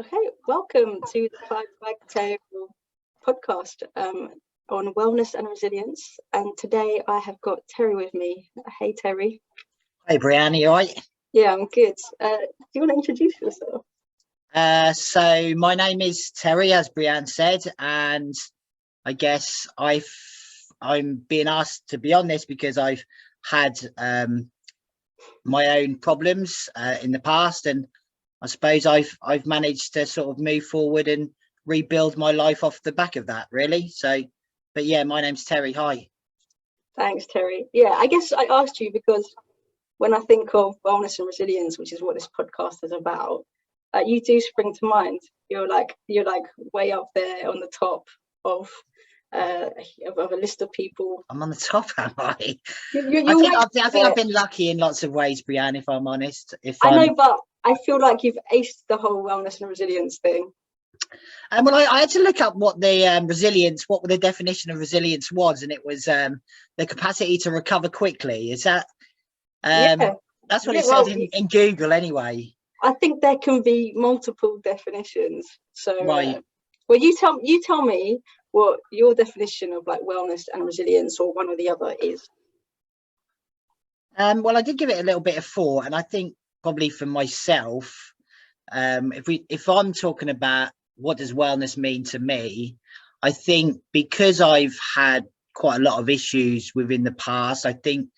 Okay, welcome to the Wagtail podcast on wellness and resilience. And today I have got Terry with me. Hey, Terry. Hey, Brianne, you all right? Yeah, I'm good. Do you want to introduce yourself? So my name is Terry, as Brianne said, and I guess I'm being asked to be on this because I've had my own problems in the past, and I suppose I've managed to sort of move forward and rebuild my life off the back of that, really. So, but yeah, my name's Terry. Hi. Thanks, Terry. Yeah, I guess I asked you because when I think of wellness and resilience, which is what this podcast is about, you do spring to mind. You're like way up there on the top of a list of people. I'm on the top, am I? I think I've been lucky in lots of ways, Brianne, if I'm honest. I know, but I feel like you've aced the whole wellness and resilience thing. Well, I had to look up what the definition of resilience was, and it was the capacity to recover quickly. Is that that's what it said in Google anyway. I think there can be multiple definitions. So, right. Well, you tell me what your definition of like wellness and resilience, or one or the other, is. Well, I did give it a little bit of thought, and I think probably for myself, if I'm talking about what does wellness mean to me, I think because I've had quite a lot of issues within the past, I think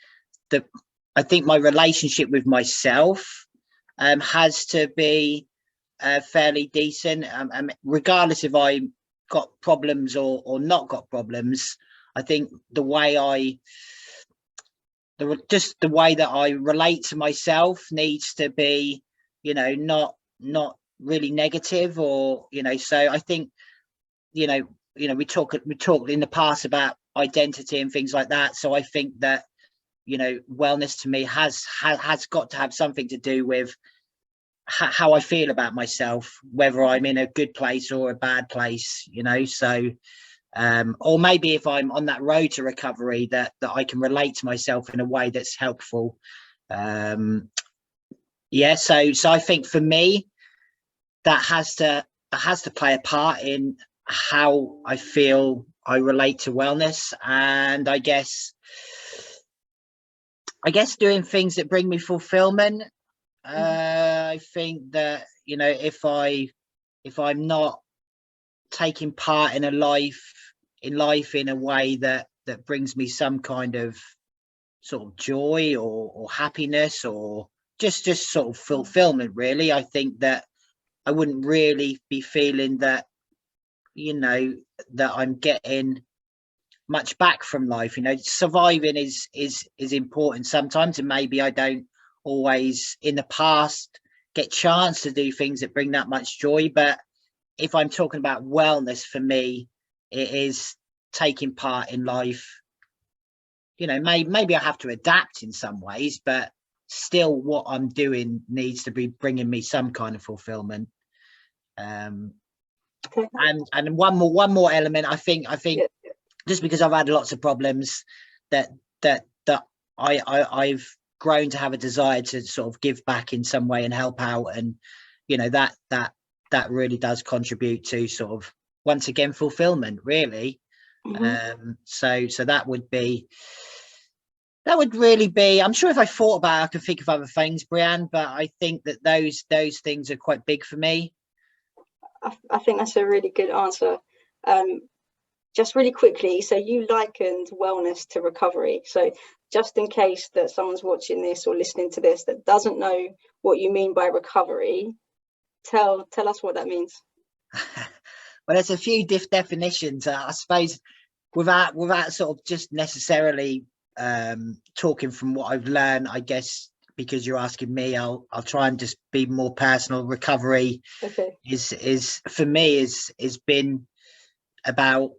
my relationship with myself has to be fairly decent, regardless if I got problems or not got problems. I think the way that I relate to myself needs to be, not really negative, or so I think we talked in the past about identity and things like that. So I think that wellness to me has got to have something to do with how I feel about myself, whether I'm in a good place or a bad place, so or maybe if I'm on that road to recovery, that I can relate to myself in a way that's helpful. So I think for me that has to play a part in how I feel I relate to wellness. And I guess doing things that bring me fulfillment. I think that if I'm not taking part in life in a way that brings me some kind of sort of joy or happiness, or just sort of fulfillment, really, I think that I wouldn't really be feeling that that I'm getting much back from life. Surviving is important sometimes, and maybe I don't always in the past get chance to do things that bring that much joy. But if I'm talking about wellness, for me it is taking part in life. Maybe I have to adapt in some ways, but still what I'm doing needs to be bringing me some kind of fulfillment. And one more element, I think just because I've had lots of problems, that I've grown to have a desire to sort of give back in some way and help out, and that really does contribute to sort of, once again, fulfillment, really. So that would really be, I'm sure if I thought about it, I could think of other things, Brianne, but I think that those things are quite big for me. I think that's a really good answer. Just really quickly, so you likened wellness to recovery. So just in case that someone's watching this or listening to this that doesn't know what you mean by recovery, tell us what that means. Well, there's a few definitions, I suppose, without sort of just necessarily talking from what I've learned. I guess because you're asking me, I'll try and just be more personal. Recovery is for me is been about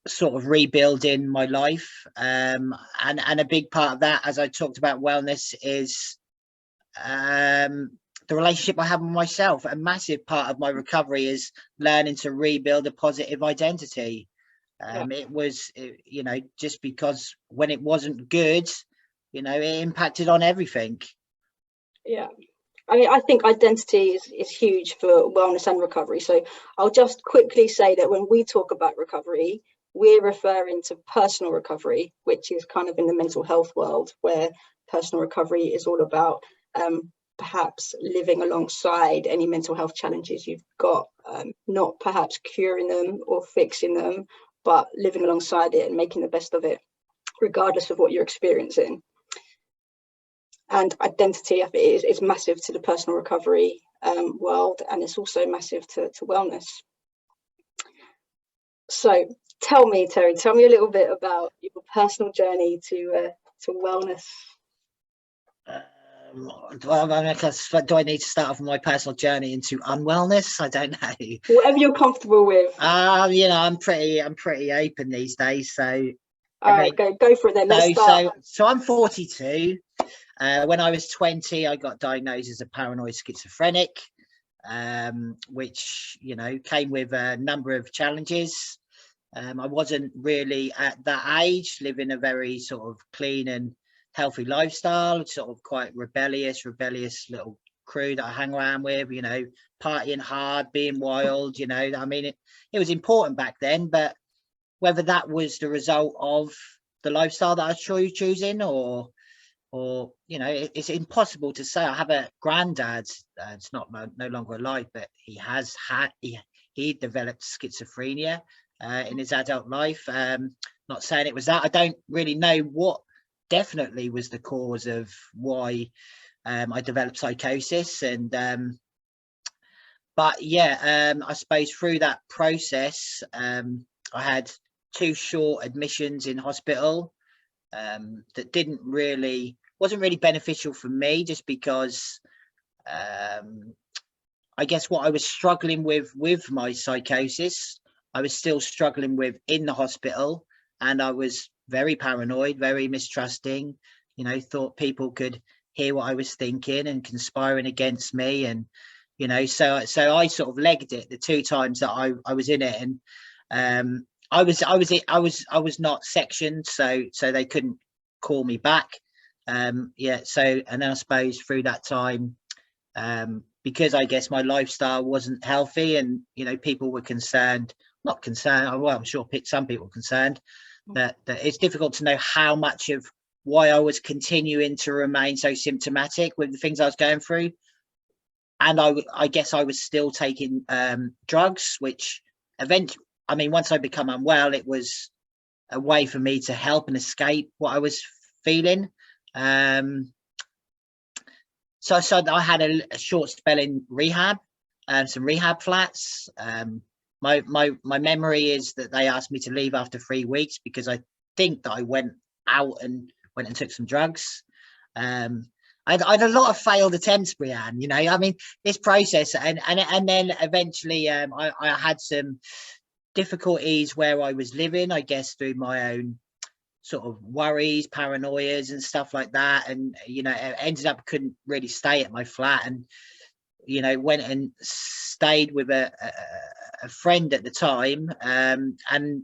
sort of rebuilding my life, and a big part of that, as I talked about wellness, is the relationship I have with myself. A massive part of my recovery is learning to rebuild a positive identity. It was just because when it wasn't good, it impacted on everything. I mean, I think identity is huge for wellness and recovery. So I'll just quickly say that when we talk about recovery, we're referring to personal recovery, which is kind of in the mental health world, where personal recovery is all about perhaps living alongside any mental health challenges you've got, not perhaps curing them or fixing them, but living alongside it and making the best of it, regardless of what you're experiencing. And identity, I think, is massive to the personal recovery world, and it's also massive to wellness. So tell me, Terry, tell me a little bit about your personal journey to wellness. Do I need to start off with my personal journey into unwellness? I don't know. Whatever you're comfortable with. You know, I'm pretty open these days. So all right, go for it then. Let's start. So I'm 42. When I was 20, I got diagnosed as a paranoid schizophrenic, which, you know, came with a number of challenges. I wasn't really at that age living a very sort of clean and healthy lifestyle, sort of quite rebellious little crew that I hang around with, you know, partying hard, being wild, you know. I mean, it was important back then, but whether that was the result of the lifestyle that I was choosing or you know, it's impossible to say. I have a granddad, it's no longer alive, but he developed schizophrenia in his adult life. Not saying it was that. I don't really know what definitely was the cause of why I developed psychosis, and but yeah, I suppose through that process I had 2 short admissions in hospital that wasn't really beneficial for me, just because I guess what I was struggling with my psychosis, I was still struggling with in the hospital, and I was very paranoid, very mistrusting, you know, thought people could hear what I was thinking and conspiring against me. And, you know, so I sort of legged it the 2 times that I was in it. And I was not sectioned, so they couldn't call me back. Yeah, so, and then I suppose through that time, because I guess my lifestyle wasn't healthy, and, you know, people were not concerned, well, I'm sure some people were concerned, that it's difficult to know how much of why I was continuing to remain so symptomatic with the things I was going through. And I guess I was still taking drugs, which I mean, once I become unwell, it was a way for me to help and escape what I was feeling. So I had a short spell in rehab, some rehab flats. My memory is that they asked me to leave after 3 weeks because I think that I went out and went and took some drugs. I had a lot of failed attempts, Brianne, you know. I mean, this process, and then eventually I had some difficulties where I was living, I guess, through my own sort of worries, paranoias and stuff like that. And, you know, it ended up couldn't really stay at my flat, and, you know, went and stayed with a friend at the time, and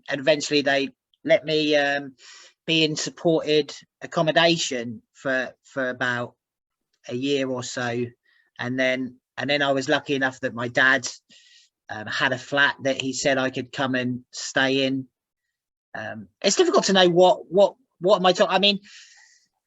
eventually they let me be in supported accommodation for about a year or so. And then I was lucky enough that my dad had a flat that he said I could come and stay in. It's difficult to know what am I talking. I mean,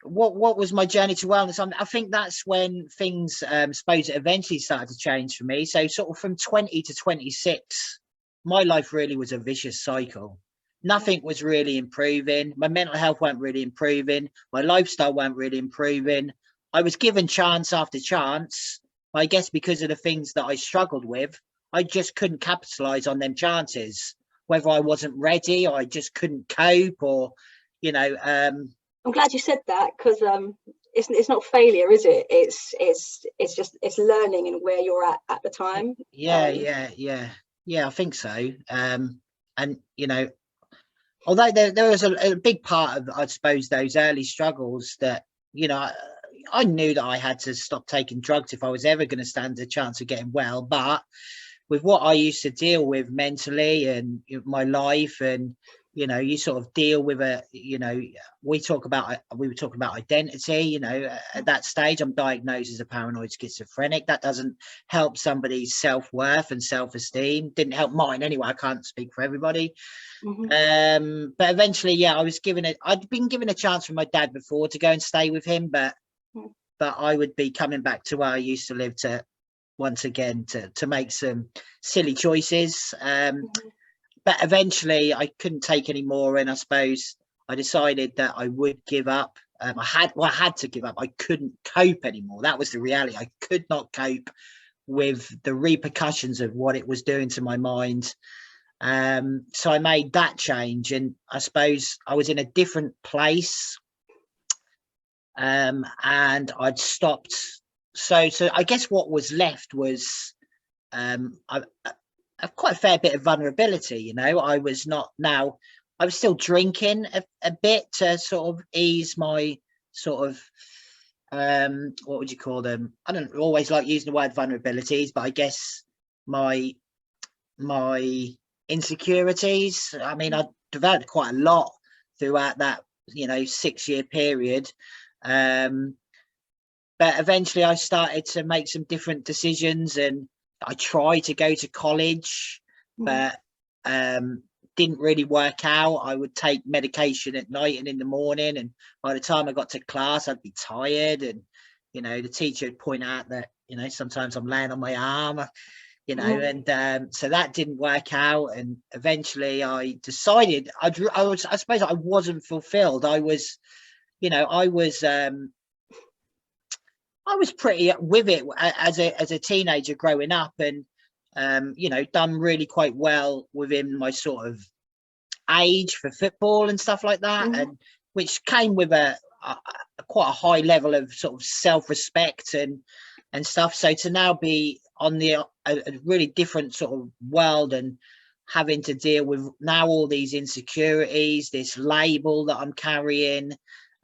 what was my journey to wellness? I think that's when things suppose it eventually started to change for me. So sort of from 20 to 26, my life really was a vicious cycle. Nothing was really improving. My mental health weren't really improving. My lifestyle weren't really improving. I was given chance after chance. I guess because of the things that I struggled with, I just couldn't capitalize on them chances, whether I wasn't ready or I just couldn't cope, or, you know. I'm glad you said that, because it's not failure, is it? It's learning and where you're at the time. Yeah, I think so. And, you know, although there was a big part of, I suppose, those early struggles that, you know, I knew that I had to stop taking drugs if I was ever going to stand a chance of getting well. But with what I used to deal with mentally and my life, and you know, you sort of deal with a, you know, we were talking about identity, you know, at that stage I'm diagnosed as a paranoid schizophrenic. That doesn't help somebody's self-worth and self-esteem. Didn't help mine anyway. I can't speak for everybody. But eventually, yeah, I'd been given a chance from my dad before to go and stay with him, but I would be coming back to where I used to live to once again to make some silly choices. But eventually I couldn't take any more, and I suppose I decided that I would give up. I had to give up. I couldn't cope anymore. That was the reality. I could not cope with the repercussions of what it was doing to my mind. So I made that change, and I suppose I was in a different place, and I'd stopped. So I guess what was left was quite a fair bit of vulnerability. You know, I was still drinking a bit to sort of ease my sort of what would you call them? I don't always like using the word vulnerabilities, but I guess my insecurities. I mean, I developed quite a lot throughout that, you know, 6-year period. But eventually I started to make some different decisions, and I tried to go to college, but didn't really work out. I would take medication at night and in the morning, and by the time I got to class, I'd be tired, and, you know, the teacher would point out that, you know, sometimes I'm laying on my arm, you know, and so that didn't work out. And eventually I decided I suppose I wasn't fulfilled. I was, you know, I was pretty with it as a teenager growing up, and you know, done really quite well within my sort of age for football and stuff like that, and which came with a quite a high level of sort of self-respect and stuff. So to now be on a really different sort of world and having to deal with now all these insecurities, this label that I'm carrying,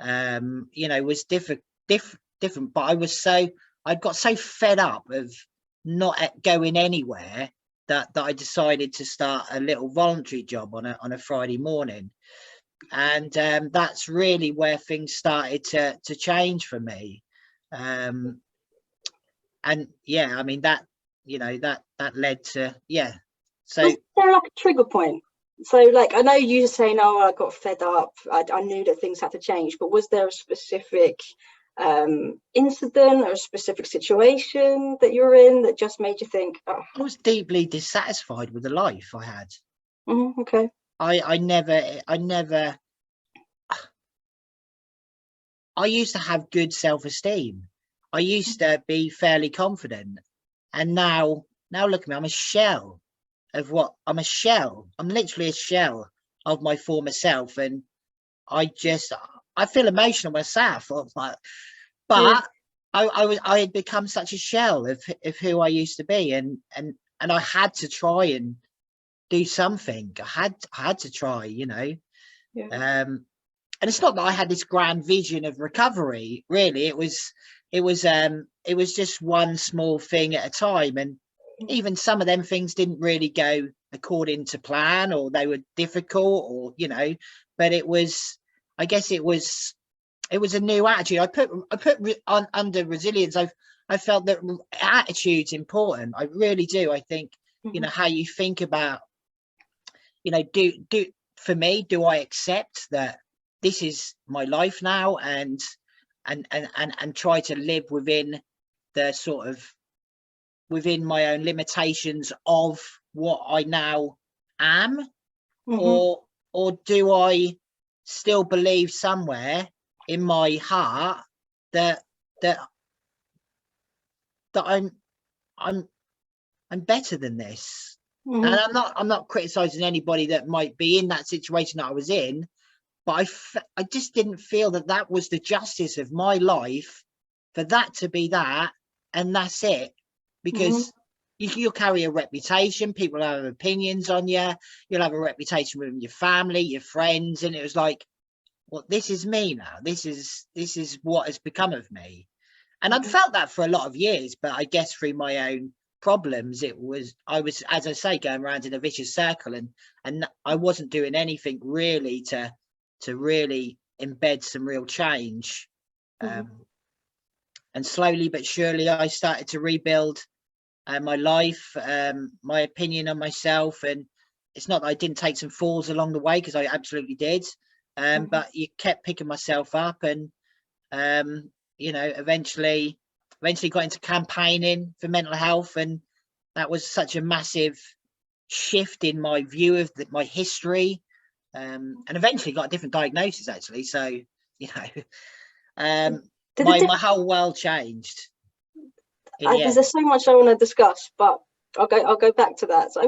you know, was different. But I'd got so fed up of not going anywhere that I decided to start a little voluntary job on a Friday morning, and that's really where things started to change for me. And yeah, I mean, that, you know, that led to, yeah. So was there like a trigger point? So, like, I know you saying, "Oh, I got fed up. I knew that things had to change," but was there a specific incident or a specific situation that you're in that just made you think, oh? I was deeply dissatisfied with the life I had. Okay. I used to have good self-esteem. I used to be fairly confident, and now look at me. I'm a shell of what I'm a shell. I'm literally a shell of my former self, and I feel emotional myself. But I had become such a shell of who I used to be, and I had to try and do something. I had to try, you know. And it's not that I had this grand vision of recovery. Really, it was just one small thing at a time, and even some of them things didn't really go according to plan, or they were difficult, or, you know. But I guess it was a new attitude. I put on under resilience. I felt that attitude's important. I really do. I think, you know, how you think about, you know, for me, do I accept that this is my life now, and try to live within the sort of within my own limitations of what I now am, or do I still believe somewhere in my heart that I'm better than this? And I'm not criticizing anybody that might be in that situation that I was in, but I just didn't feel that was the justice of my life, for that to be that, and that's it. Because you'll carry a reputation, people have opinions on you, you'll have a reputation within your family, your friends, and it was like, well, this is me now. This is what has become of me. And I'd felt that for a lot of years, but I guess through my own problems, I was, as I say, going around in a vicious circle, and I wasn't doing anything really to really embed some real change. And slowly but surely I started to rebuild my life, my opinion on myself. And it's not that I didn't take some falls along the way, because I absolutely did, but you kept picking myself up, and you know, eventually got into campaigning for mental health, and that was such a massive shift in my view of my history, and eventually got a different diagnosis, actually. So, you know, my whole world changed. There's so much I want to discuss, but I'll go back to that. So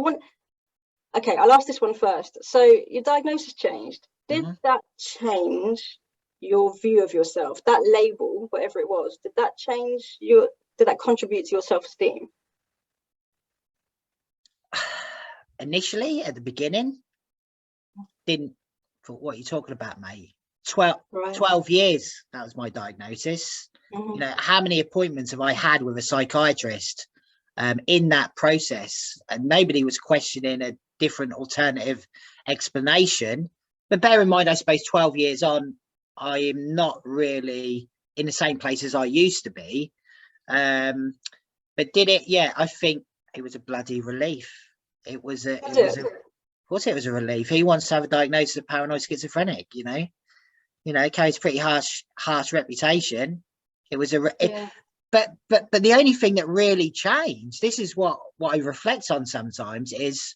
I'll ask this one first. So your diagnosis changed. Did that change your view of yourself? That label, whatever it was, did that change did that contribute to your self-esteem? Initially, at the beginning, didn't. For what you're talking about, mate. 12 years, that was my diagnosis. You know, how many appointments have I had with a psychiatrist in that process, and nobody was questioning a different alternative explanation. But bear in mind, I suppose 12 years on, I am not really in the same place as I used to be. But did it? Yeah, I think it was a bloody relief. It was a relief. He wants to have a diagnosis of paranoid schizophrenic, you know, it carries a pretty harsh reputation. It was but the only thing that really changed, this is what I reflect on sometimes, is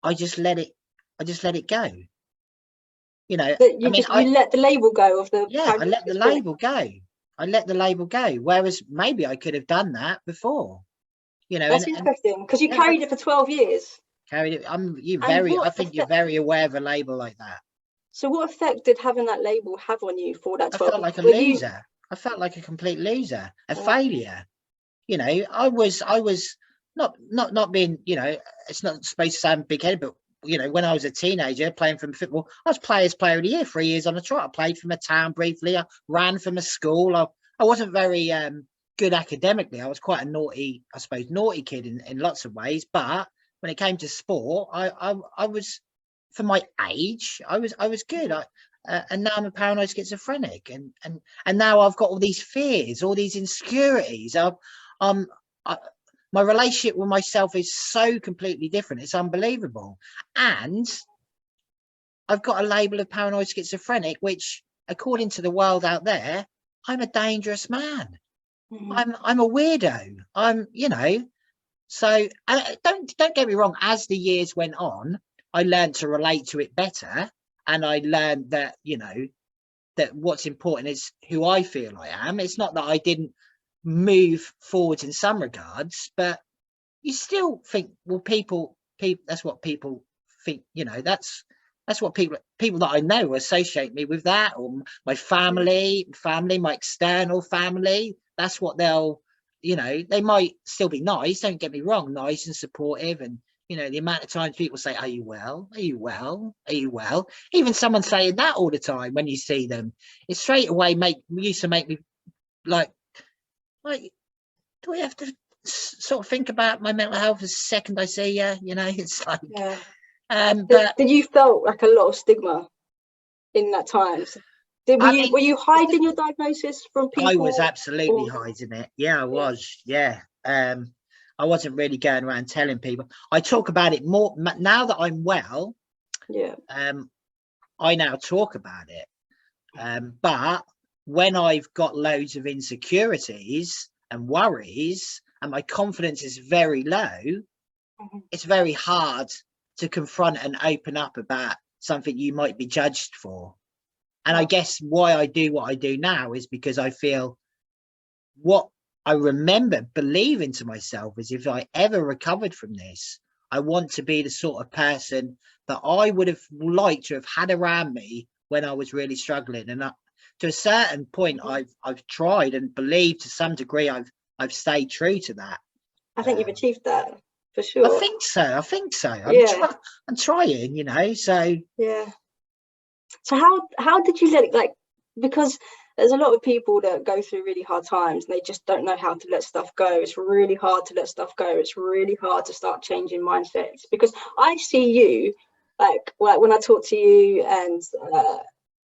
I just let it go. You know, you let the label go of the. Yeah, I let the label go. I let the label go. Whereas maybe I could have done that before. You know, that's interesting, because you carried it for 12 years. Carried it. I think you're very aware of a label like that. So what effect did having that label have on you for that 12 years? I felt like a loser. I felt like a complete loser, a failure. You know, I was not being, you know, it's not supposed to sound big-headed, but you know, when I was a teenager playing from football, I was player of the year 3 years on the trot. I played from a town briefly. I ran from a school. I wasn't very good academically. I was quite a naughty kid in lots of ways. But when it came to sport, I was, for my age, I was good. And now I'm a paranoid schizophrenic, and now I've got all these fears, all these insecurities. My relationship with myself is so completely different. It's unbelievable. And I've got a label of paranoid schizophrenic, which, according to the world out there, I'm a dangerous man. I'm a weirdo. You know, so don't get me wrong. As the years went on, I learned to relate to it better. And I learned that, you know, that what's important is who I feel I am. It's not that I didn't move forwards in some regards, but you still think, well, people that's what people think, you know, that's what people that I know associate me with, that, or my family, my external family. That's what they'll, you know, they might still be nice, don't get me wrong, nice and supportive, and you know, the amount of times people say, are you well? Are you well? Are you well? Even someone saying that all the time when you see them, it straight away used to make me like, do we have to sort of think about my mental health the second I see you? You know, it's like, but did you felt like a lot of stigma in that time? Were you hiding your diagnosis from people? I was absolutely hiding it. Yeah, I was. Yeah. I wasn't really going around telling people. I talk about it more now that I'm well. Yeah. I now talk about it. But when I've got loads of insecurities and worries, and my confidence is very low, it's very hard to confront and open up about something you might be judged for. And I guess why I do what I do now is because I feel, what I remember believing to myself is, if I ever recovered from this, I want to be the sort of person that I would have liked to have had around me when I was really struggling. And to a certain point, I've tried and believed to some degree. I've stayed true to that. I think you've achieved that for sure. I think so. I'm trying, you know. So yeah. So how did you let it, like, because there's a lot of people that go through really hard times and they just don't know how to let stuff go. It's really hard to let stuff go. It's really hard to start changing mindsets, because I see you, like when I talk to you and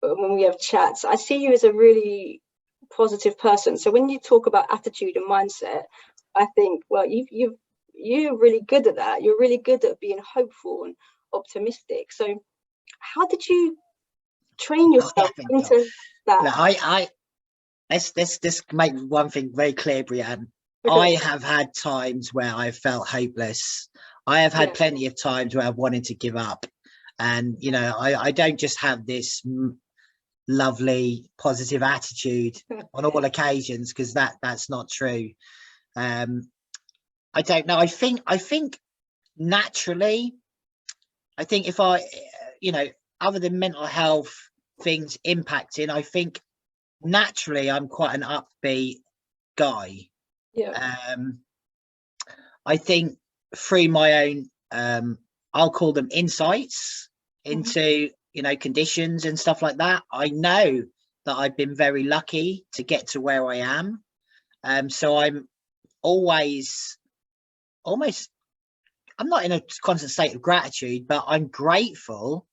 when we have chats, I see you as a really positive person. So when you talk about attitude and mindset, I think, well, you're really good at that. You're really good at being hopeful and optimistic. So how did you train yourself into that? No, let's make one thing very clear, Brianne. Okay. I have had times where I felt hopeless. I have had plenty of times where I've wanted to give up. And, you know, I don't just have this lovely positive attitude on all occasions, because that's not true. I don't know. I think naturally, I think if I, you know, other than mental health things impacting, I think naturally I'm quite an upbeat guy. I think through my own I'll call them insights into you know, conditions and stuff like that, I know that I've been very lucky to get to where I am. So I'm always almost, I'm not in a constant state of gratitude, but I'm grateful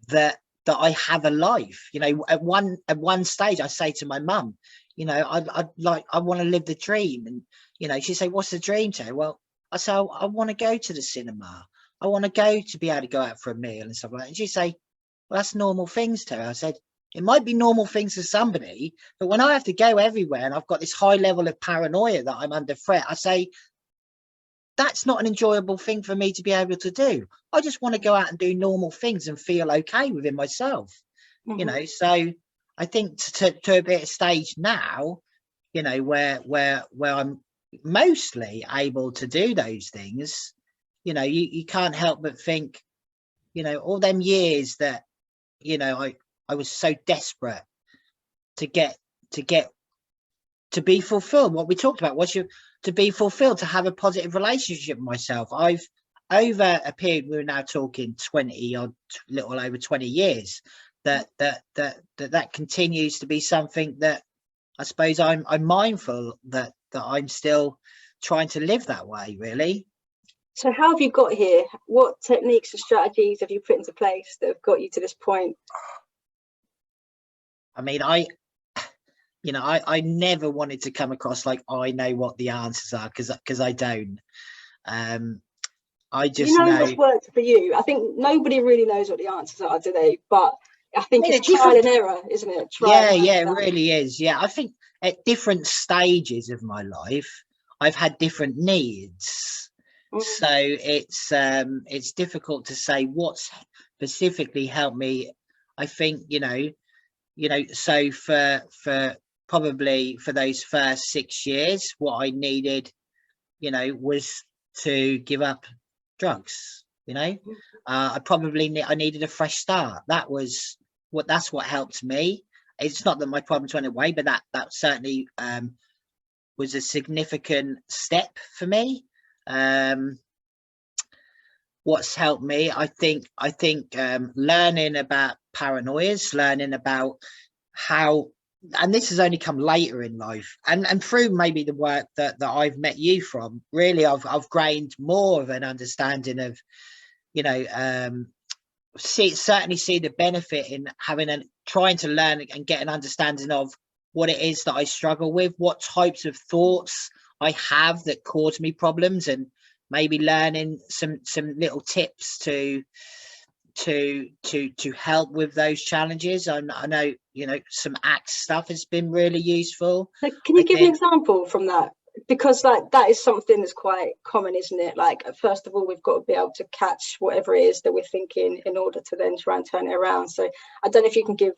that I have a life. You know, at one stage I say to my mum, you know, I want to live the dream. And you know, she say, what's the dream, to? Well, I say, I want to go to the cinema. I want to go to be able to go out for a meal and stuff like that. And she say, well, that's normal things to her. I said, it might be normal things to somebody, but when I have to go everywhere and I've got this high level of paranoia that I'm under threat, I say, that's not an enjoyable thing for me to be able to do. I just want to go out and do normal things and feel okay within myself. You know, so I think to a bit of stage now, you know, where I'm mostly able to do those things, you know, you can't help but think, you know, all them years that, you know, I was so desperate to be fulfilled. What we talked about was to be fulfilled, to have a positive relationship with myself. I've, over a period, we're now talking 20 or little over 20 years, that continues to be something that I suppose I'm mindful that I'm still trying to live that way, really. So how have you got here? What techniques and strategies have you put into place that have got you to this point? I mean, I never wanted to come across like I know what the answers are, because I don't. I just know what's worked for you. I think nobody really knows what the answers are, do they? But I think it's trial and error, isn't it? It really is. Yeah, I think at different stages of my life, I've had different needs. So it's difficult to say what's specifically helped me. I think, you know, so for probably for those first 6 years, what I needed, you know, was to give up drugs. You know, I needed a fresh start. That's what helped me. It's not that my problems went away, but that certainly was a significant step for me. What's helped me, I think learning about paranoias, learning about how, and this has only come later in life, and through maybe the work that I've met you from, really I've gained more of an understanding of, you know, certainly see the benefit in trying to learn and get an understanding of what it is that I struggle with, what types of thoughts I have that cause me problems, and maybe learning some little tips to help with those challenges. I know, you know, some ACT stuff has been really useful. So can you give an example from that? Because like that is something that's quite common, isn't it? Like, first of all, we've got to be able to catch whatever it is that we're thinking in order to then try and turn it around. So I don't know if you can give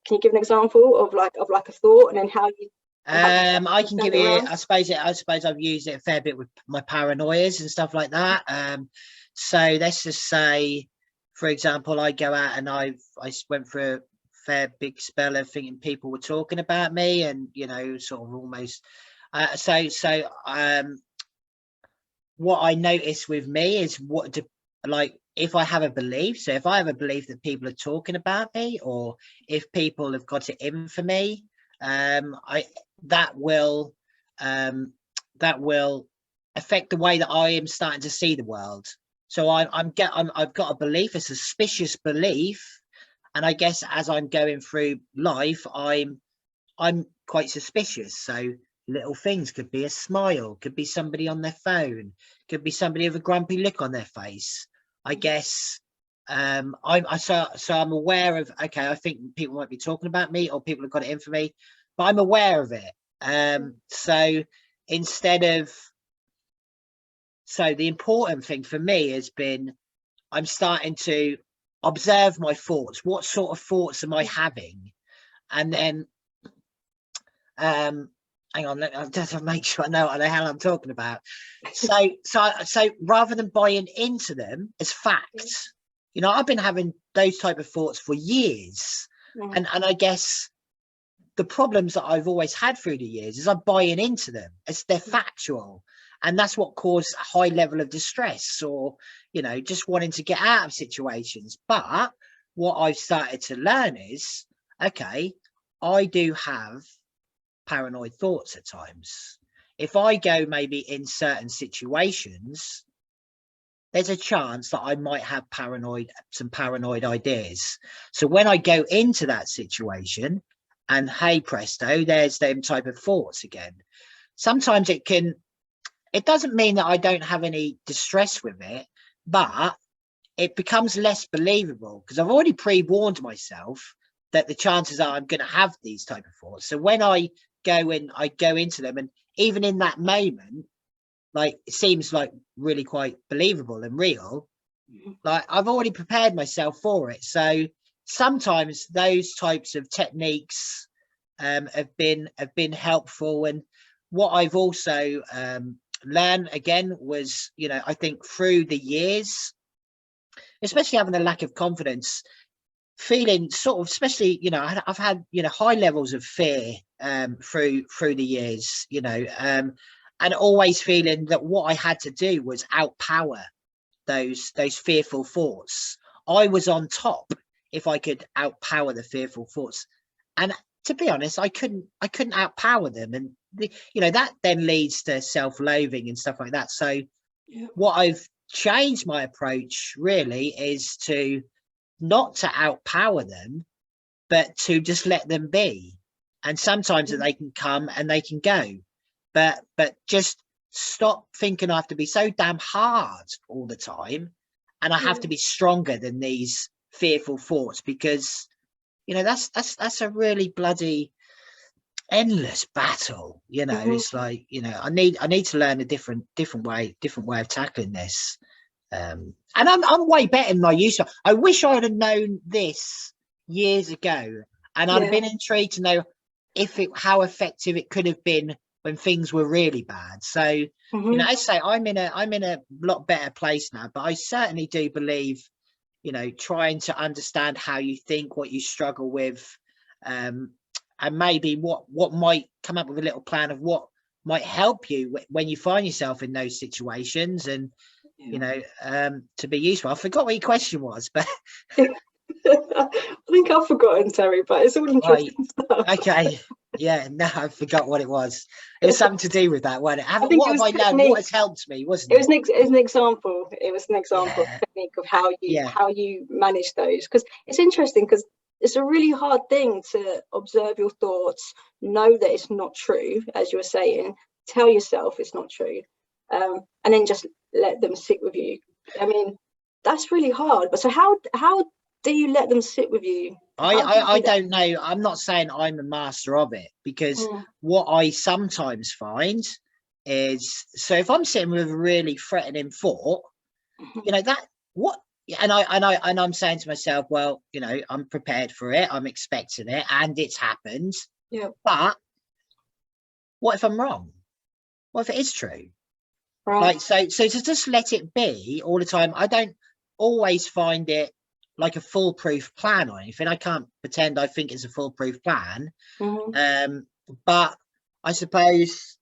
an example of like a thought, and then how you I can give you, I suppose I've used it a fair bit with my paranoias and stuff like that. So let's just say, for example, I go out and I went through a fair big spell of thinking people were talking about me, and you know, sort of almost what I noticed with me is if I have a belief, so if I have a belief that people are talking about me, or if people have got it in for me, that will affect the way that I am starting to see the world. So I've got a belief, a suspicious belief, and I guess as I'm going through life, I'm quite suspicious. So little things could be a smile, could be somebody on their phone, could be somebody with a grumpy look on their face. I guess I'm aware of, okay, I think people might be talking about me, or people have got it in for me, but I'm aware of it. So instead of, so the important thing for me has been, I'm starting to observe my thoughts. What sort of thoughts am I having? And then hang on, I'll just make sure I know what the hell I'm talking about. So rather than buying into them as facts, you know, I've been having those type of thoughts for years. And I guess the problems that I've always had through the years is I'm buying into them as they're factual. And that's what caused a high level of distress, or, you know, just wanting to get out of situations. But what I've started to learn is, okay, I do have paranoid thoughts at times. If I go maybe in certain situations, there's a chance that I might have some paranoid ideas. So when I go into that situation, and hey presto, there's them type of thoughts again. Sometimes it doesn't mean that I don't have any distress with it, but it becomes less believable because I've already pre-warned myself that the chances are I'm going to have these type of thoughts. So when I go into them, and even in that moment, like, it seems like really quite believable and real, like I've already prepared myself for it. So sometimes those types of techniques have been helpful. And what I've also learned again was, you know, I think through the years, especially having a lack of confidence, feeling sort of, especially, you know, I've had, you know, high levels of fear through the years, you know, and always feeling that what I had to do was outpower those fearful thoughts. I was on top if I could outpower the fearful thoughts. And to be honest, I couldn't outpower them. And you know, that then leads to self-loathing and stuff like that. So what I've changed my approach really is to not to outpower them, but to just let them be. And sometimes that they can come and they can go, but just stop thinking I have to be so damn hard all the time, and I have to be stronger than these fearful thoughts, because, you know, that's a really bloody endless battle. You know, it's like, you know, I need to learn a different way of tackling this. And I'm way better than I used to. I wish I had known this years ago, and I'd have been intrigued to know how effective it could have been when things were really bad. So, you know, I say I'm in a lot better place now, but I certainly do believe, you know, trying to understand how you think, what you struggle with, and maybe what might come up with a little plan of what might help you when you find yourself in those situations, and you know, to be useful. I forgot what your question was, but I think I've forgotten, Terry, but it's all interesting stuff. Okay. Yeah, no, I forgot what it was. It was something to do with that, wasn't it? What have I learned? What has helped me, wasn't it? it? Was an example. It was an example of technique of how you manage those. Because it's interesting, because it's a really hard thing to observe your thoughts, know that it's not true, as you were saying, tell yourself it's not true, and then just let them sit with you. I mean, that's really hard. But so how do you let them sit with you? I don't know. I'm not saying I'm a master of it, because what I sometimes find is, so if I'm sitting with a really threatening thought, you know, and I'm saying to myself, well, you know, I'm prepared for it, I'm expecting it, and it's happened. Yeah. But what if I'm wrong? What if it is true? Right. Like, so to just let it be all the time, I don't always find it like a foolproof plan or anything. I can't pretend I think it's a foolproof plan. But I suppose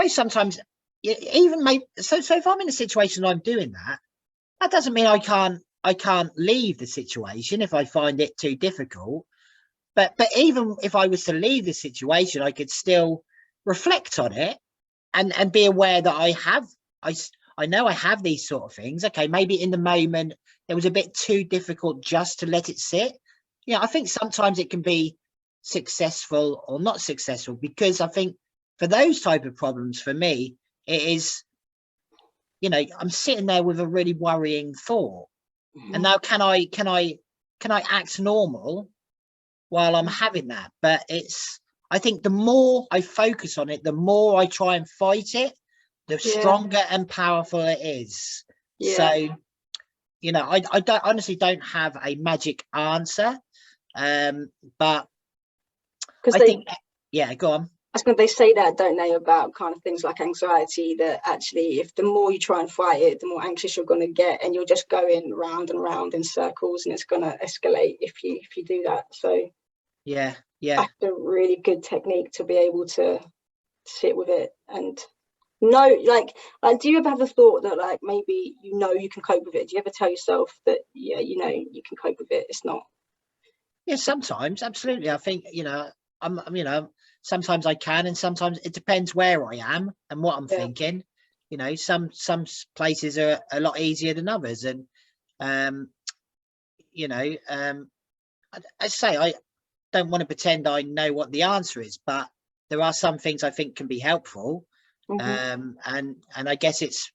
sometimes, even so if I'm in a situation I'm doing that, That doesn't mean I can't leave the situation if I find it too difficult. But even if I was to leave the situation, I could still reflect on it and be aware that I know I have these sort of things. Okay, maybe in the moment it was a bit too difficult just to let it sit. Yeah, I think sometimes it can be successful or not successful, because I think for those type of problems, for me, it is, you know, I'm sitting there with a really worrying thought. And now can I act normal while I'm having that? But it's, I think the more I focus on it, the more I try and fight it, the stronger and powerful it is. So, you know, I don't honestly don't have a magic answer. But I think, yeah, go on. I was going to, they say that, don't they, about kind of things like anxiety, that actually if the more you try and fight it, the more anxious you're going to get, and you're just going round and round in circles, and it's going to escalate if you do that. So yeah, that's a really good technique to be able to sit with it and know, like do you ever have the thought that, like, maybe you can cope with it? Do you ever tell yourself that, yeah, you can cope with it, it's not? Yeah, sometimes, absolutely. I think, you know, I'm you know, sometimes I can, and sometimes it depends where I am and what I'm thinking. You know, some places are a lot easier than others, and you know, I say I don't want to pretend I know what the answer is, but there are some things I think can be helpful. And I guess it's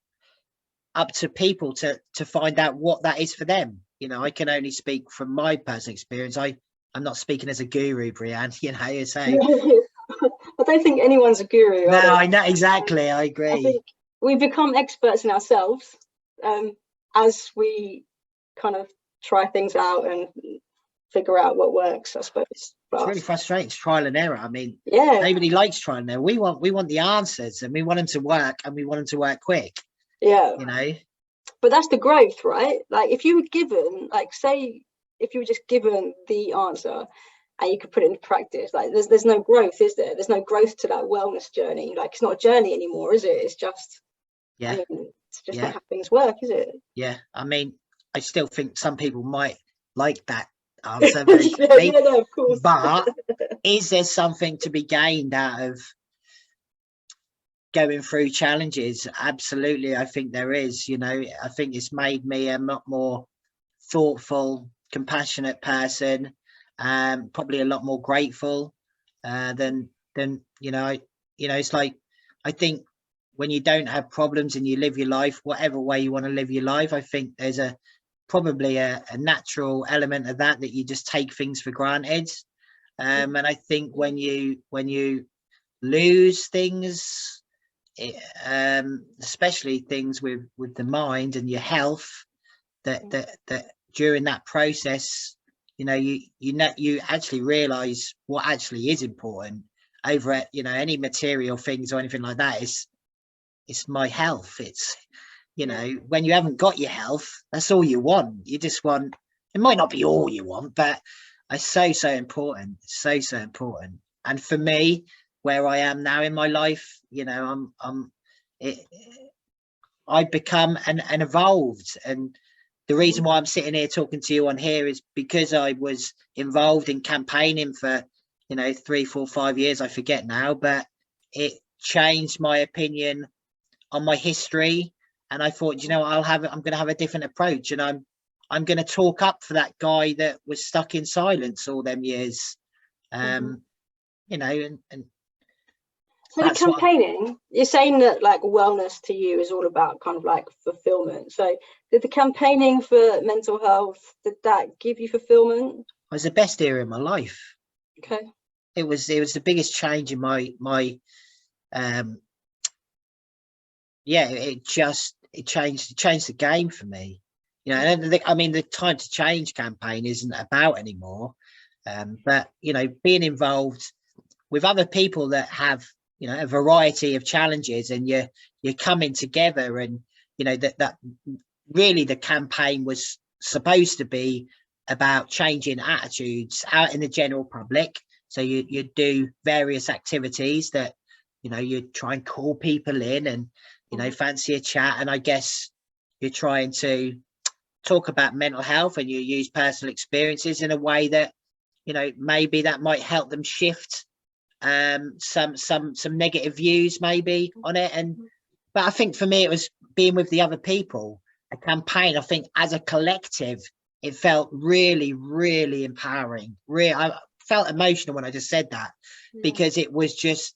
up to people to find out what that is for them. You know, I can only speak from my personal experience. I'm not speaking as a guru, Brianne, you know, so I don't think anyone's a guru. no, I know, exactly, I agree. I think we become experts in ourselves as we kind of try things out and figure out what works, I suppose. It's really frustrating. It's trial and error. I mean, yeah, nobody likes trial and error. We want the answers, and we want them to work, and we want them to work quick. Yeah, you know. But that's the growth, right? Like, if you were given, like, say, if you were just given the answer and you could put it into practice, like, there's no growth, is there? There's no growth to that wellness journey. Like, it's not a journey anymore, is it? It's just, I mean, it's just not how things work, is it? Yeah, I mean, I still think some people might like that answer, no, of course. But is there something to be gained out of going through challenges? Absolutely, I think there is. You know, I think it's made me a lot more thoughtful, compassionate person, probably a lot more grateful than you know. It's like, I think when you don't have problems and you live your life whatever way you want to live your life, I think there's probably a natural element of that you just take things for granted. And I think when you lose things, especially things with the mind and your health, that during that process, you know, you actually realize what actually is important over, you know, any material things or anything like that. It's my health. It's, you know, when you haven't got your health, that's all you want. You just want, it might not be all you want, but it's so important. It's so important. And for me, where I am now in my life, you know, I've become and evolved. And the reason why I'm sitting here talking to you on here is because I was involved in campaigning for, you know, 3, 4, 5 years, I forget now, but it changed my opinion on my history. And I thought, you know, I'm going to have a different approach, and I'm going to talk up for that guy that was stuck in silence all them years. You know, and so the campaigning, you're saying that, like, wellness to you is all about kind of like fulfillment. So did the campaigning for mental health, did that give you fulfillment? It was the best era in my life. Okay. It was the biggest change in my yeah, it changed the game for me. You know, and I mean, the Time to Change campaign isn't about anymore. But, you know, being involved with other people that have, you know, a variety of challenges, and you're coming together, and, you know, that really the campaign was supposed to be about changing attitudes out in the general public. So you do various activities that, you know, you try and call people in and, you know, fancy a chat. And I guess you're trying to talk about mental health and you use personal experiences in a way that, you know, maybe that might help them shift some negative views maybe on it. And but I think for me it was being with the other people, a campaign. I think as a collective it felt really, really empowering. I felt emotional when I just said that, because it was just,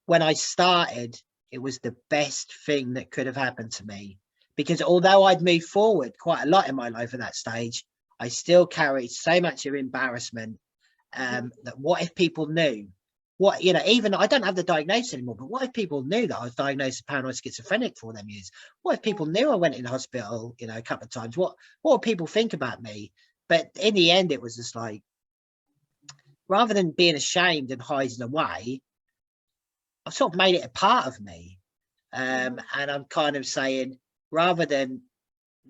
when I started, it was the best thing that could have happened to me, because although I'd moved forward quite a lot in my life at that stage, I still carried so much of embarrassment. That what if people knew, what, you know, even I don't have the diagnosis anymore, but what if people knew that I was diagnosed with paranoid schizophrenic for them years? What if people knew I went in hospital, you know, a couple of times? What would people think about me? But in the end, it was just like, rather than being ashamed and hiding away, I've sort of made it a part of me. And I'm kind of saying, rather than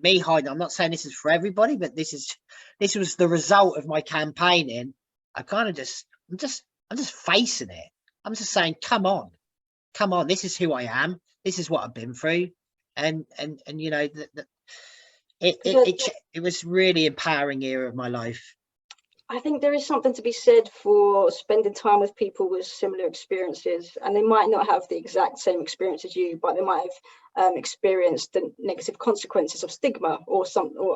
me hiding, I'm not saying this is for everybody, but this was the result of my campaigning. I kind of I'm just facing it. I'm just saying, come on, this is who I am. This is what I've been through. And you know, it was really empowering era of my life. I think there is something to be said for spending time with people with similar experiences, and they might not have the exact same experience as you, but they might have experienced the negative consequences of stigma or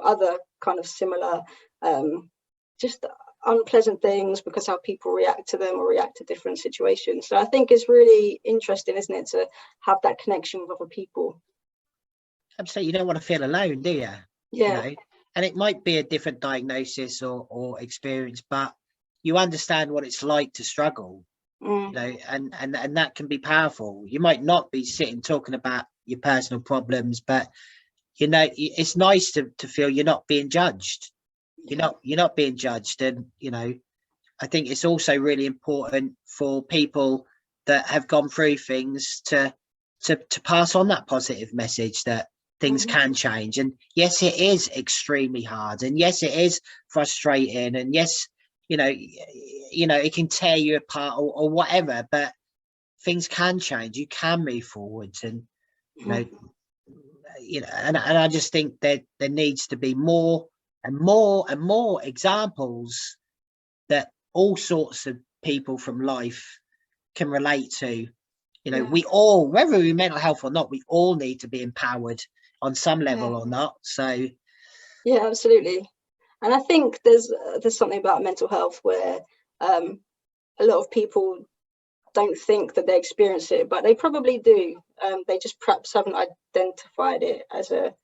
other kind of similar just unpleasant things, because how people react to them or react to different situations. So I think it's really interesting, isn't it, to have that connection with other people. Absolutely. You don't want to feel alone, do you? Yeah. You know? And it might be a different diagnosis or experience, but you understand what it's like to struggle, you know, and that can be powerful. You might not be sitting talking about your personal problems, but you know, it's nice to feel you're not being judged. You're not being judged. And you know, I think it's also really important for people that have gone through things to pass on that positive message that things can change. And yes, it is extremely hard, and yes, it is frustrating, and yes, you know, it can tear you apart or whatever, but things can change. You can move forwards. And you know, and I just think that there needs to be more and more and more examples that all sorts of people from life can relate to. You know, we all, whether we're mental health or not, we all need to be empowered on some level or not. So yeah, absolutely. And I think there's something about mental health where a lot of people don't think that they experience it, but they probably do. They just perhaps haven't identified it as a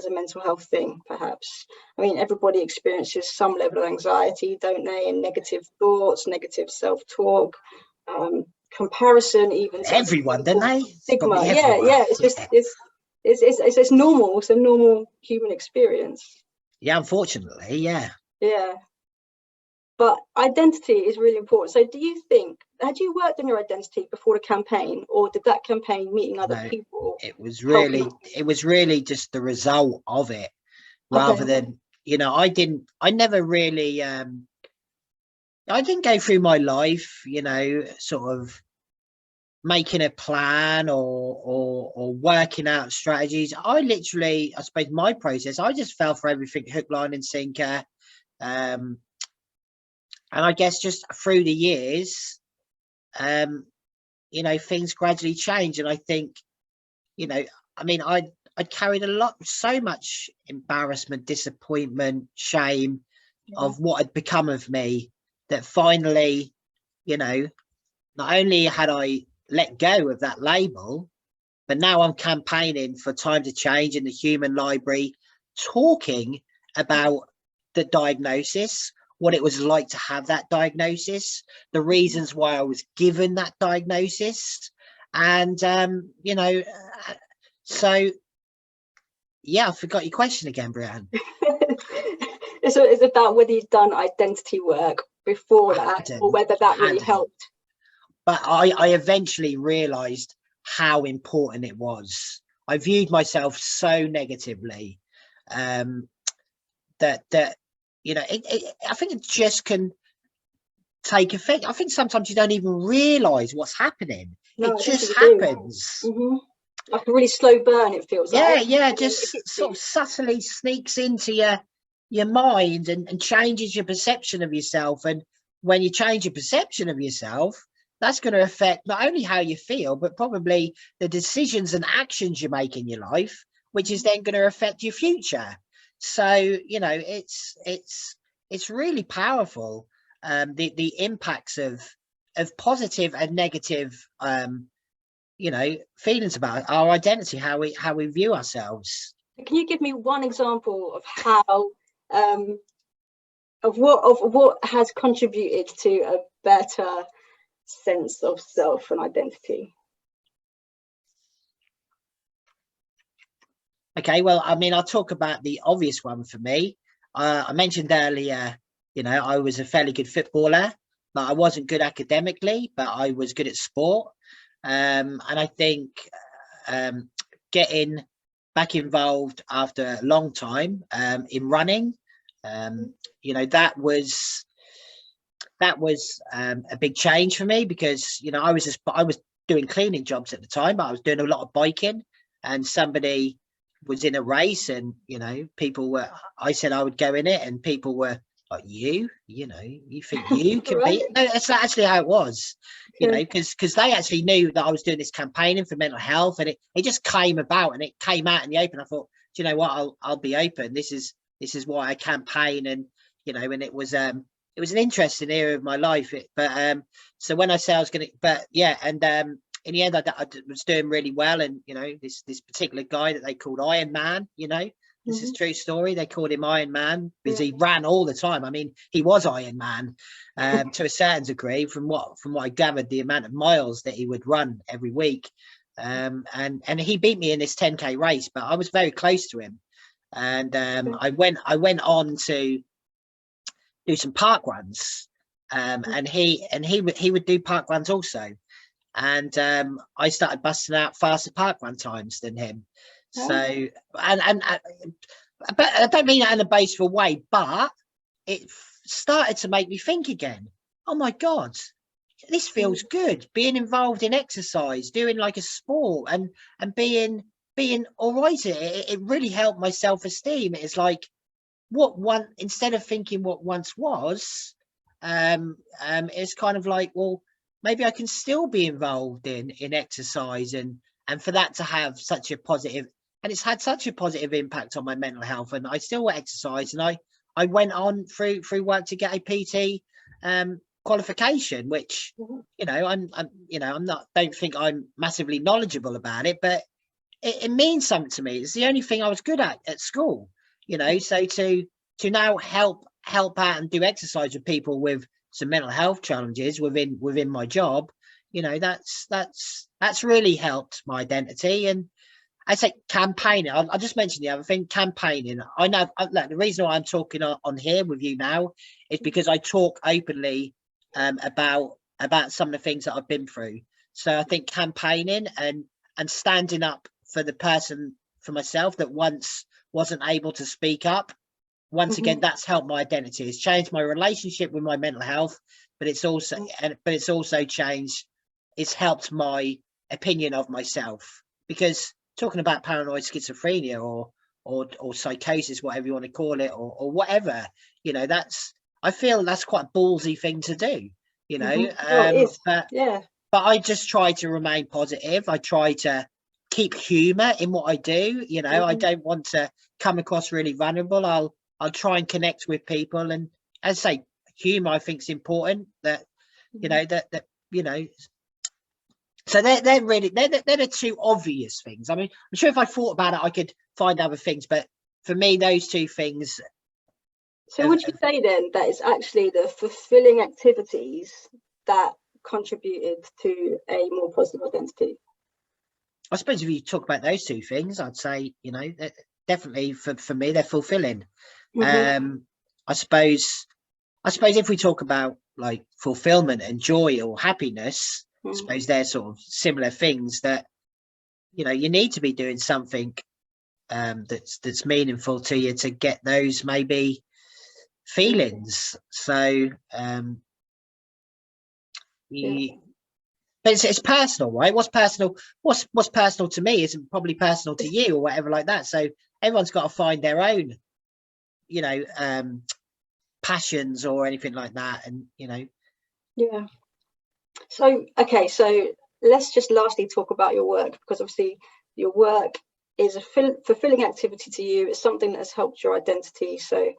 mental health thing, perhaps. I mean, everybody experiences some level of anxiety, don't they? And negative thoughts, negative self-talk, comparison, even everyone, don't they? Stigma. Yeah. It's just it's normal. It's a normal human experience. Yeah, unfortunately, yeah. Yeah. But identity is really important. So do you think, had you worked on your identity before the campaign, or did that campaign, meeting other people? It was really just the result of it, rather than, you know, I didn't go through my life, you know, sort of making a plan or working out strategies. I suppose my process, I just fell for everything hook, line and sinker. And I guess just through the years, you know, things gradually change. And I think, you know, I mean, I carried so much embarrassment, disappointment, shame of what had become of me, that finally, you know, not only had I let go of that label, but now I'm campaigning for time to change in the Human Library, talking about the diagnosis, what it was like to have that diagnosis, the reasons why I was given that diagnosis. And, you know, so, yeah, I forgot your question again, Brianne. It's about whether you've done identity work before that, or whether that really helped. But I eventually realised how important it was. I viewed myself so negatively that you know, I think it just can take effect. I think sometimes you don't even realise what's happening. It just happens. like a really slow burn, it feels like. Yeah, And then it just hits sort you. of subtly sneaks into your mind and changes your perception of yourself. And when you change your perception of yourself, that's going to affect not only how you feel, but probably the decisions and actions you make in your life, which is then going to affect your future. So, you know, it's really powerful. The impacts of positive and negative you know, feelings about our identity, how we view ourselves. Can you give me one example of how of what has contributed to a better sense of self and identity? Okay, well, I mean, I'll talk about the obvious one for me. I mentioned earlier, you know, I was a fairly good footballer, but I wasn't good academically, but I was good at sport. And I think getting back involved after a long time in running, you know, that was a big change for me, because, you know, I was doing cleaning jobs at the time, but I was doing a lot of biking, and somebody was in a race, and, you know, I said I would go in it, and people were like, you know, you think you can Right. beat? No, that's actually how it was, you know, because they actually knew that I was doing this campaigning for mental health, and it just came about, and it came out in the open. I thought, do you know what, I'll be open. This is why I campaign. And, you know, and it was an interesting era of my life. So when I say I was going to, but yeah, and in the end, I was doing really well. And, you know, this particular guy that they called Iron Man, you know, this is true story. They called him Iron Man because he ran all the time. I mean, he was Iron Man to a certain degree, from what I gathered, the amount of miles that he would run every week. And he beat me in this 10K race, but I was very close to him. And I went on to do some park runs, and he would do park runs also. And I started busting out faster park run times than him. So, and but I don't mean that in a boastful way, but it started to make me think again. Oh my God, this feels good. Being involved in exercise, doing like a sport, and being all right. It really helped my self-esteem. It's like, instead of thinking what once was, it's kind of like, well, maybe I can still be involved in exercise, and for that to have such a positive, and it's had such a positive impact on my mental health. And I still exercise, and I went on through work to get a PT qualification, which, you know, I'm you know, don't think I'm massively knowledgeable about it, but it means something to me. It's the only thing I was good at school, you know. So to now help out and do exercise with people with some mental health challenges within my job, you know, that's really helped my identity. And I say campaigning. I just mentioned the other thing, campaigning. I know, look, the reason why I'm talking on here with you now is because I talk openly about some of the things that I've been through. So I think campaigning and standing up for the person, for myself, that once wasn't able to speak up, once again, that's helped my identity. It's changed my relationship with my mental health, but it's also changed, it's helped my opinion of myself. Because talking about paranoid schizophrenia or psychosis, whatever you want to call it, or whatever, you know, I feel that's quite a ballsy thing to do, you know. It is. But I just try to remain positive. I try to keep humor in what I do. You know, I don't want to come across really vulnerable. I'll try and connect with people. And as I say, humor, I think, is important. That, you know, that you know. So they're really they're the two obvious things. I mean, I'm sure if I thought about it, I could find other things, but for me, those two things. So would you say then that it's actually the fulfilling activities that contributed to a more positive identity? I suppose if you talk about those two things, I'd say, you know, definitely for me, they're fulfilling. I suppose if we talk about like fulfillment and joy or happiness, I suppose they're sort of similar things, that, you know, you need to be doing something that's meaningful to you to get those maybe feelings. So but it's personal, right? What's personal to me isn't probably personal to you or whatever like that. So everyone's got to find their own, you know, passions or anything like that. And, you know. Yeah. So, okay, so let's just lastly talk about your work, because obviously your work is a fulfilling activity to you. It's something that has helped your identity. So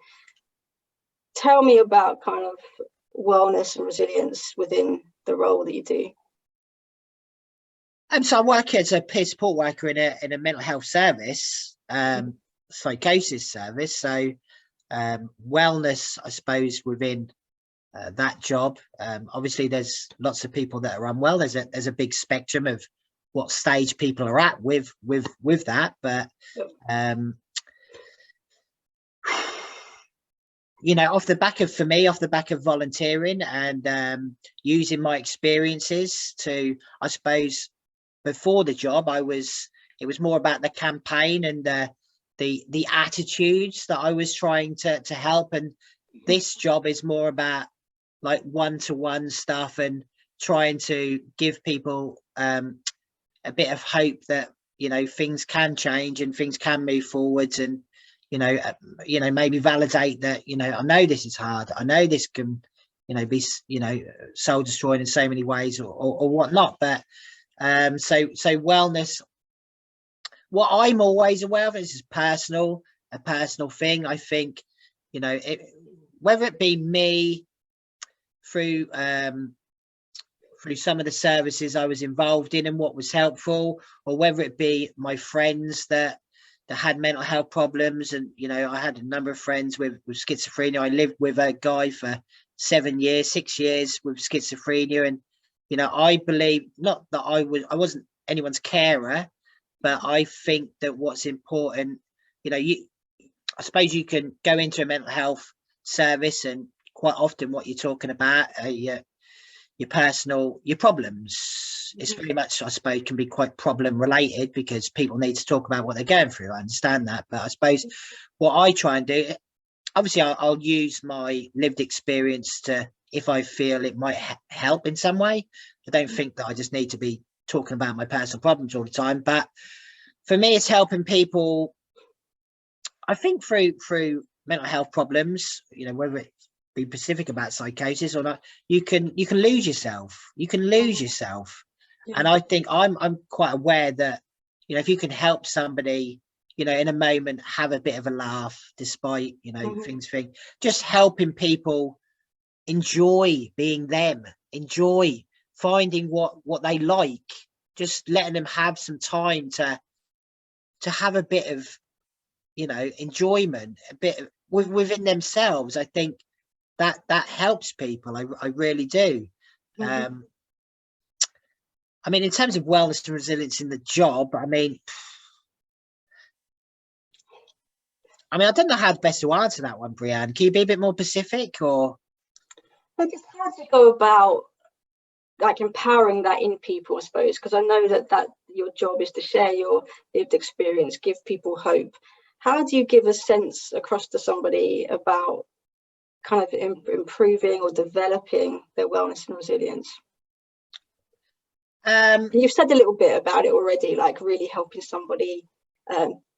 tell me about kind of wellness and resilience within the role that you do. So I work as a peer support worker in a mental health service, psychosis service. So wellness, I suppose, within that job. Obviously, there's lots of people that are unwell. There's a big spectrum of what stage people are at with that, but you know, off the back of volunteering and using my experiences to, I suppose, before the job, it was more about the campaign and the attitudes that I was trying to help, and this job is more about like one-to-one stuff and trying to give people a bit of hope that, you know, things can change and things can move forwards, and you know, maybe validate that, you know, I know this is hard, I know this can, you know, be, you know, soul destroying in so many ways or whatnot, but so wellness, what I'm always aware of is a personal thing. I think, you know, whether it be me through some of the services I was involved in and what was helpful, or whether it be my friends that had mental health problems. And, you know, I had a number of friends with schizophrenia. I lived with a guy for 6 years with schizophrenia. And, you know, I believe, not that I wasn't anyone's carer, but I think that what's important, you know, I suppose you can go into a mental health service and quite often what you're talking about your problems. It's very much, I suppose, can be quite problem related because people need to talk about what they're going through. I understand that, but I suppose what I try and do, obviously I'll use my lived experience to, if I feel it might help in some way. I don't think that I just need to be talking about my personal problems all the time, but for me it's helping people, I think, through mental health problems, you know, whether it be specific about psychosis or not, you can lose yourself. And I think I'm quite aware that, you know, if you can help somebody, you know, in a moment have a bit of a laugh despite, you know, things just helping people enjoy being them, enjoy finding what they like, just letting them have some time to have a bit of, you know, enjoyment, a bit within themselves. I think that helps people. I really do. I mean, in terms of wellness and resilience in the job, I mean, I don't know how best to answer that one, Brianne. Can you be a bit more specific, or? I guess how to go about like empowering that in people, I suppose, because I know that your job is to share your lived experience, give people hope. How do you give a sense across to somebody about kind of improving or developing their wellness and resilience? You've said a little bit about it already, like really helping somebody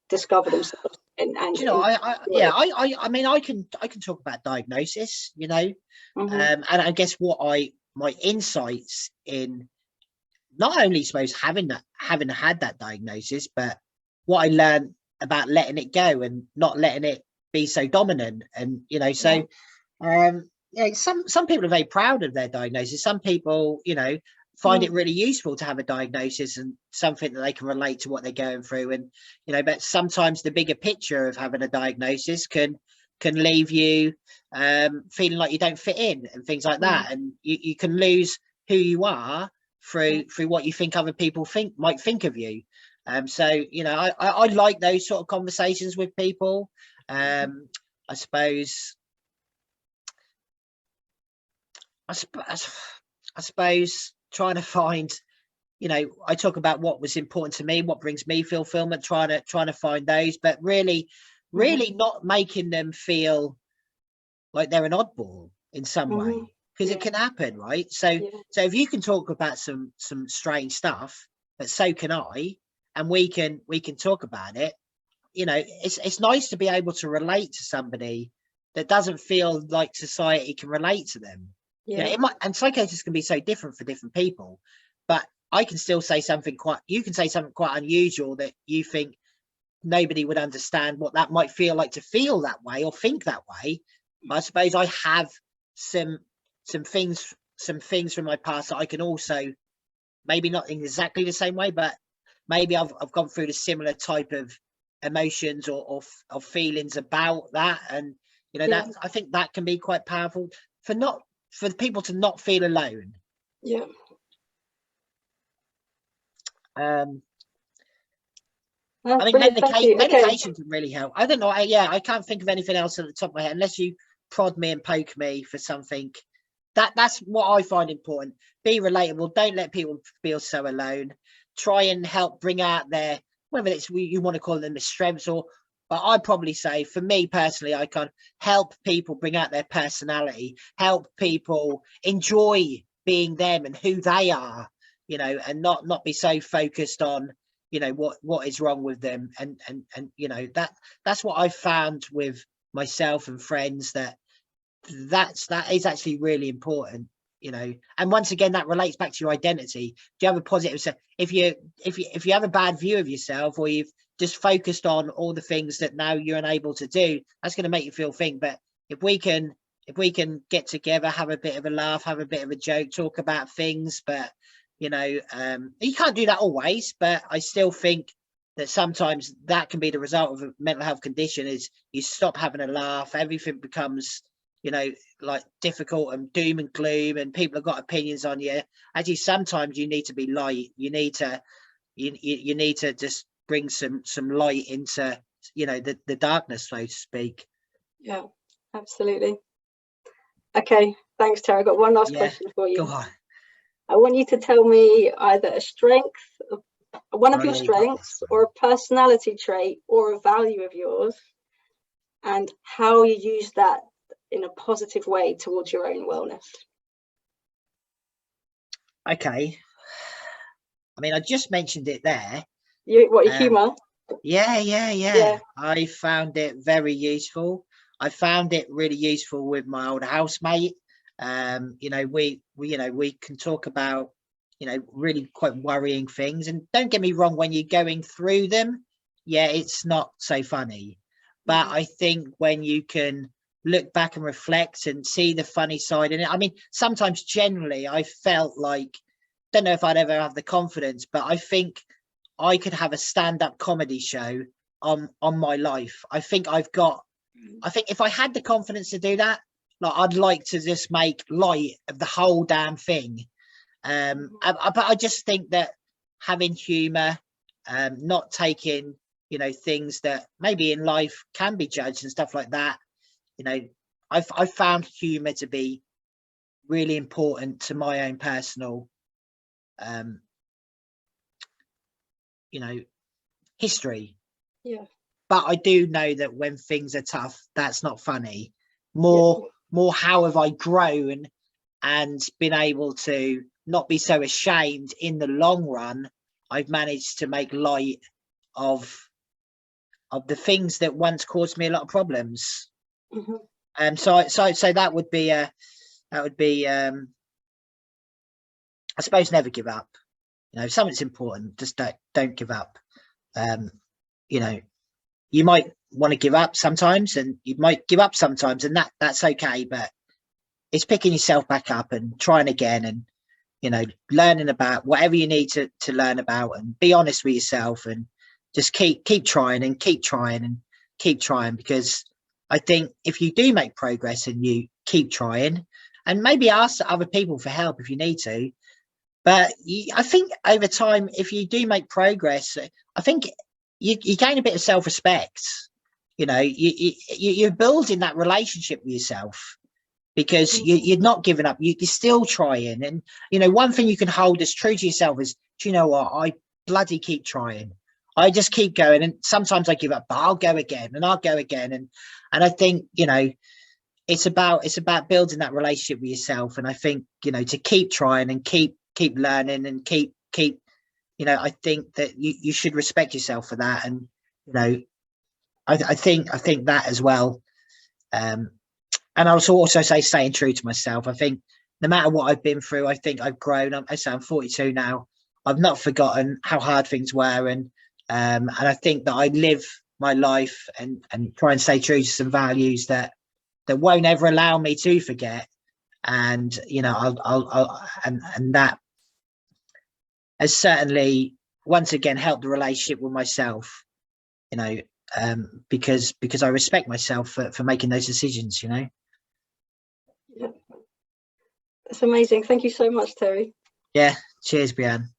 discover themselves. And you know, I mean, I can talk about diagnosis, you know, and I guess my insights in not only suppose having had that diagnosis, but what I learned about letting it go and not letting it be so dominant. And, you know, so yeah, some people are very proud of their diagnosis. Some people, you know, find it really useful to have a diagnosis and something that they can relate to what they're going through. And, you know, but sometimes the bigger picture of having a diagnosis can leave you feeling like you don't fit in and things like that. And you can lose who you are through what you think other people might think of you. So, you know, I like those sort of conversations with people. I suppose trying to find, you know, I talk about what was important to me, what brings me fulfillment, trying to find those, but really not making them feel like they're an oddball in some way. because it can happen, right? So so if you can talk about some strange stuff, but so can I, and we can talk about it. You know, it's nice to be able to relate to somebody that doesn't feel like society can relate to them. You know, it might, and psychosis can be so different for different people, but I can still say something you can say something quite unusual that you think nobody would understand what that might feel like to feel that way or think that way. But I suppose I have some things from my past that I can also, maybe not in exactly the same way, but maybe I've gone through the similar type of emotions or feelings about that. And you know, that I think that can be quite powerful for people to not feel alone. I mean, medication can really help. I don't know. I can't think of anything else at the top of my head unless you prod me and poke me for something. That's what I find important. Be relatable. Don't let people feel so alone. Try and help bring out their, whether it's you want to call them the strengths, but I'd probably say, for me personally, I can help people bring out their personality, help people enjoy being them and who they are, you know, and not be so focused on, you know, what is wrong with them. And you know, that's what I found with myself and friends, that is actually really important, you know. And once again, that relates back to your identity. Do you have a positive, so if you have a bad view of yourself, or you've just focused on all the things that now you're unable to do, that's going to make you feel think. But if we can get together, have a bit of a laugh, have a bit of a joke, talk about things, but you know, you can't do that always, but I still think that sometimes that can be the result of a mental health condition, is you stop having a laugh, everything becomes, you know, like difficult and doom and gloom, and people have got opinions on you. Actually, sometimes you need to be light. You need to just bring some light into, you know, the darkness, so to speak. Yeah, absolutely. Okay, thanks, Tara. I've got one last question for you. Go on. I want you to tell me either a strength, one of your strengths, or a personality trait or a value of yours, and how you use that in a positive way towards your own wellness. Okay. I mean, I just mentioned it there. Humor? Yeah. I found it very useful. I found it really useful with my old housemate. You know, we can talk about, you know, really quite worrying things. And don't get me wrong, when you're going through them, it's not so funny. But I think when you can look back and reflect and see the funny side in it, I mean, sometimes generally I felt like, don't know if I'd ever have the confidence, but I think I could have a stand-up comedy show on my life. I think if I had the confidence to do that, like, I'd like to just make light of the whole damn thing. But I just think that having humor, not taking, you know, things that maybe in life can be judged and stuff like that, you know, I've found humor to be really important to my own personal, you know, history. Yeah. But I do know that when things are tough, that's not funny. More how have I grown and been able to not be so ashamed in the long run. I've managed to make light of the things that once caused me a lot of problems. So that would be I suppose never give up. You know, if something's important, just don't give up. You know, you might want to give up sometimes, and you might give up sometimes, and that's okay. But it's picking yourself back up and trying again, and, you know, learning about whatever you need to learn about, and be honest with yourself, and just keep trying and keep trying and keep trying. Because I think if you do make progress and you keep trying, and maybe ask other people for help if you need to, but I think over time, if you do make progress, I think you gain a bit of self-respect. You know, you're building that relationship with yourself, because you're not giving up. You're still trying. And, you know, one thing you can hold as true to yourself is, do you know what? I bloody keep trying. I just keep going. And sometimes I give up, but I'll go again and I'll go again. And I think, you know, it's about building that relationship with yourself. And I think, you know, to keep trying and keep learning and keep, you know, I think that you should respect yourself for that. And, you know, I think that as well. And I also say staying true to myself. I think no matter what I've been through, I think I've grown. I'm 42 now. I've not forgotten how hard things were, and I think that I live my life and try and stay true to some values that won't ever allow me to forget. And you know, and that has certainly once again helped the relationship with myself. You know, because I respect myself for making those decisions. You know. Yeah. That's amazing. Thank you so much, Terry. Yeah. Cheers, Brianne.